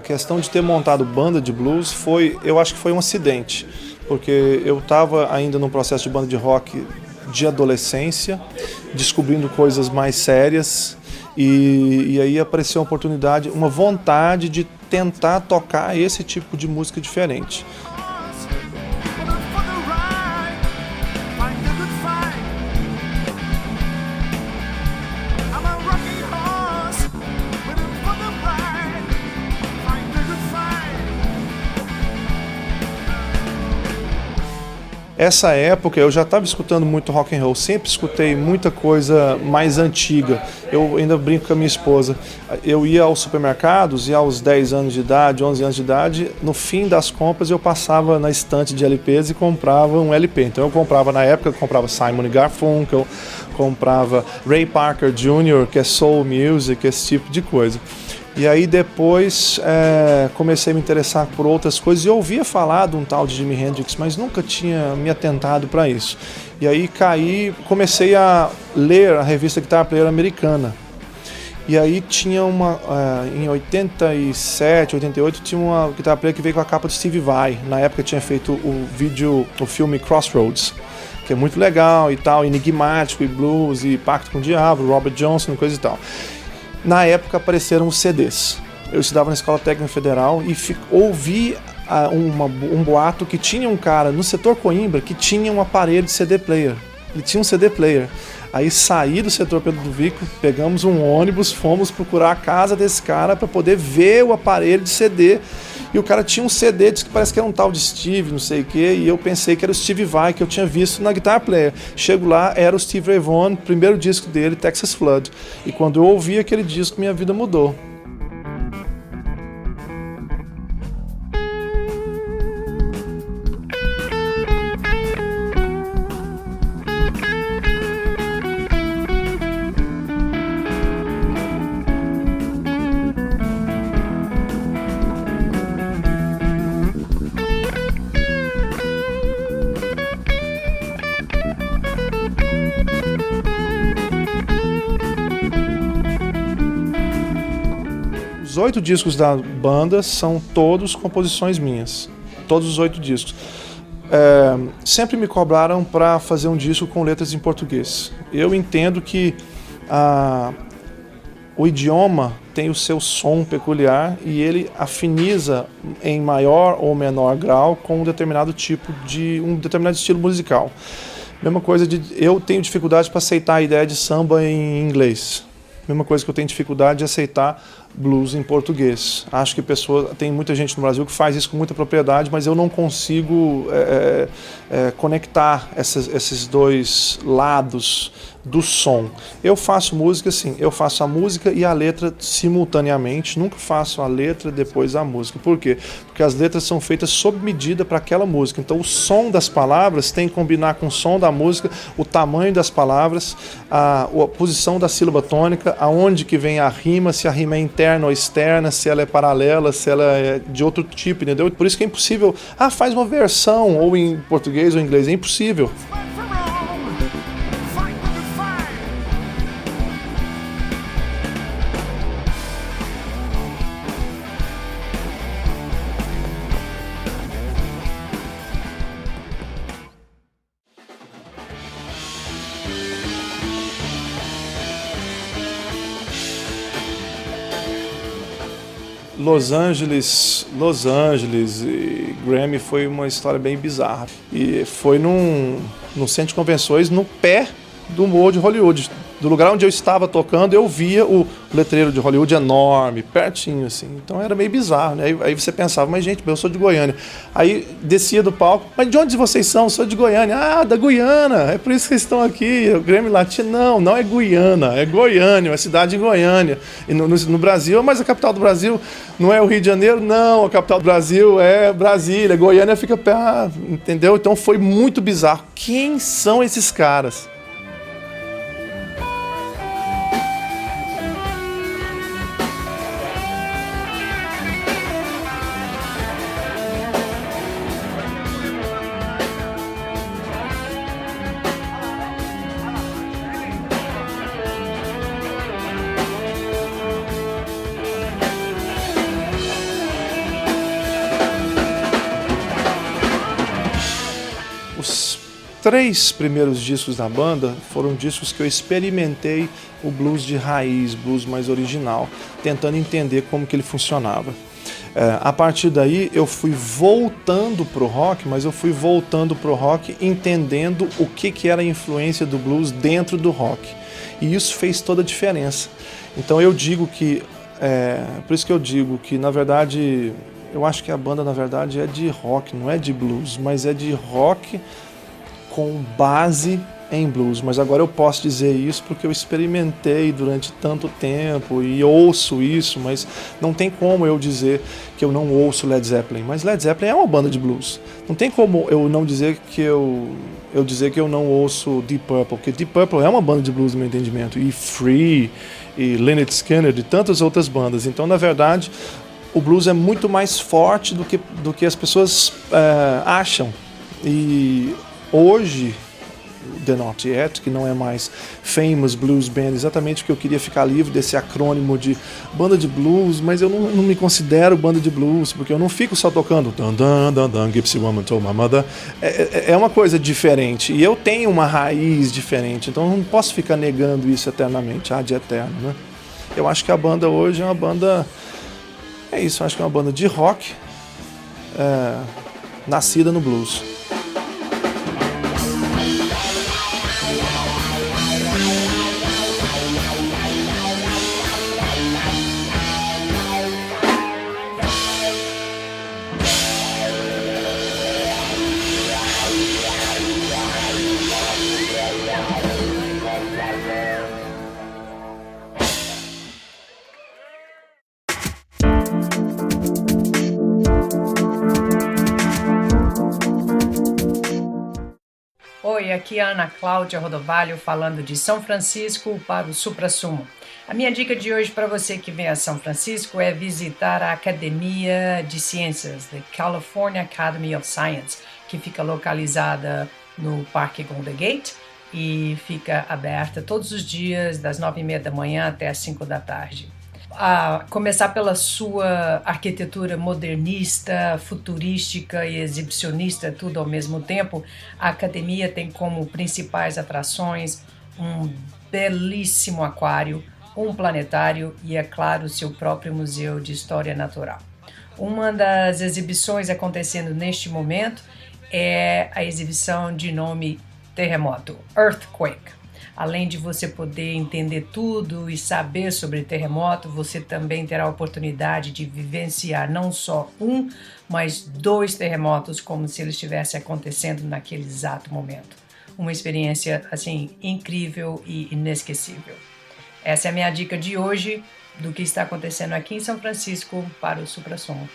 questão de ter montado banda de blues eu acho que foi um acidente, porque eu estava ainda num processo de banda de rock de adolescência, descobrindo coisas mais sérias, e aí apareceu uma oportunidade, uma vontade de tentar tocar esse tipo de música diferente. Essa época eu já estava escutando muito rock and roll, sempre escutei muita coisa mais antiga. Eu ainda brinco com a minha esposa. Eu ia aos supermercados e aos 10 anos de idade, 11 anos de idade, no fim das compras eu passava na estante de LPs e comprava um LP. Então eu comprava na época, eu comprava Simon e Garfunkel, comprava Ray Parker Jr., que é soul music, esse tipo de coisa. E aí depois comecei a me interessar por outras coisas e ouvia falar de um tal de Jimi Hendrix, mas nunca tinha me atentado para isso. E aí comecei a ler a revista Guitar Player americana. E aí tinha em 87, 88, tinha uma Guitar Player que veio com a capa de Steve Vai. Na época tinha feito o filme Crossroads, que é muito legal e tal, enigmático, e blues, e Pacto com o Diabo, Robert Johnson, coisa e tal. Na época apareceram os CDs. Eu estudava na Escola Técnica Federal e ouvi um boato que tinha um cara no setor Coimbra que tinha um aparelho de CD player. Ele tinha um CD player. Aí saí do setor Pedro do Vico, pegamos um ônibus, fomos procurar a casa desse cara para poder ver o aparelho de CD. E o cara tinha um CD, disse que parece que era um tal de Steve, não sei o quê, e eu pensei que era o Steve Vai, que eu tinha visto na Guitar Player. Chego lá, era o Steve Ray Vaughan, primeiro disco dele, Texas Flood. E quando eu ouvi aquele disco, minha vida mudou. Os 8 discos da banda são todos composições minhas, todos os 8 discos. Sempre me cobraram para fazer um disco com letras em português. Eu entendo que o idioma tem o seu som peculiar e ele afiniza em maior ou menor grau com um determinado estilo musical. Mesma coisa eu tenho dificuldade para aceitar a ideia de samba em inglês. Mesma coisa que eu tenho dificuldade de aceitar blues em português. Acho que tem muita gente no Brasil que faz isso com muita propriedade, mas eu não consigo conectar esses dois lados do som. Eu faço música assim, eu faço a música e a letra simultaneamente, nunca faço a letra depois a música. Por quê? Porque as letras são feitas sob medida para aquela música. Então o som das palavras tem que combinar com o som da música, o tamanho das palavras, a posição da sílaba tônica, aonde que vem a rima, se a rima é interna ou externa, se ela é paralela, se ela é de outro tipo, entendeu? Por isso que é impossível, faz uma versão ou em português ou em inglês, é impossível. Los Angeles e Grammy foi uma história bem bizarra. E foi num centro de convenções no pé do Morro de Hollywood. Do lugar onde eu estava tocando, eu via o letreiro de Hollywood enorme, pertinho, assim. Então era meio bizarro, né? Aí você pensava, mas gente, eu sou de Goiânia. Aí descia do palco, mas de onde vocês são? Eu sou de Goiânia. Ah, da Guiana, é por isso que vocês estão aqui. O Grammy Latino, não é Guiana, é Goiânia, é uma cidade em Goiânia. E no Brasil, mas a capital do Brasil não é o Rio de Janeiro? Não, a capital do Brasil é Brasília, Goiânia fica perto, entendeu? Então foi muito bizarro. Quem são esses caras? 3 primeiros discos da banda foram discos que eu experimentei o blues de raiz, blues mais original, tentando entender como que ele funcionava. A partir daí eu fui voltando pro rock, mas eu fui voltando pro rock entendendo o que era a influência do blues dentro do rock. E isso fez toda a diferença. Então eu digo que, por isso que eu digo que na verdade, eu acho que a banda na verdade é de rock, não é de blues, mas é de rock com base em blues. Mas agora eu posso dizer isso porque eu experimentei durante tanto tempo e ouço isso, mas não tem como eu dizer que eu não ouço Led Zeppelin. Mas Led Zeppelin é uma banda de blues. Não tem como eu não dizer que eu dizer que eu não ouço Deep Purple, porque Deep Purple é uma banda de blues no meu entendimento, e Free, e Lynyrd Skynyrd, e tantas outras bandas. Então, na verdade, o blues é muito mais forte do que as pessoas acham. E hoje, The Not Yet, que não é mais Famous Blues Band, exatamente porque eu queria ficar livre desse acrônimo de banda de blues, mas eu não me considero banda de blues, porque eu não fico só tocando dan dan dan dan, Gypsy Woman Told My Mother. É uma coisa diferente, e eu tenho uma raiz diferente, então eu não posso ficar negando isso eternamente, de eterno, né? Eu acho que a banda hoje é uma banda, eu acho que é uma banda de rock, nascida no blues. Oi, aqui é a Ana Cláudia Rodovalho falando de São Francisco para o Suprassumo. A minha dica de hoje para você que vem a São Francisco é visitar a Academia de Ciências, the California Academy of Science, que fica localizada no Parque Golden Gate e fica aberta todos os dias das 9h30 da manhã até as 5 da tarde. A começar pela sua arquitetura modernista, futurística e exibicionista, tudo ao mesmo tempo, a academia tem como principais atrações um belíssimo aquário, um planetário e, é claro, seu próprio museu de história natural. Uma das exibições acontecendo neste momento é a exibição de nome Terremoto, Earthquake. Além de você poder entender tudo e saber sobre terremoto, você também terá a oportunidade de vivenciar não só um, mas 2 terremotos como se eles estivessem acontecendo naquele exato momento. Uma experiência, assim, incrível e inesquecível. Essa é a minha dica de hoje do que está acontecendo aqui em São Francisco para o Suprassumo.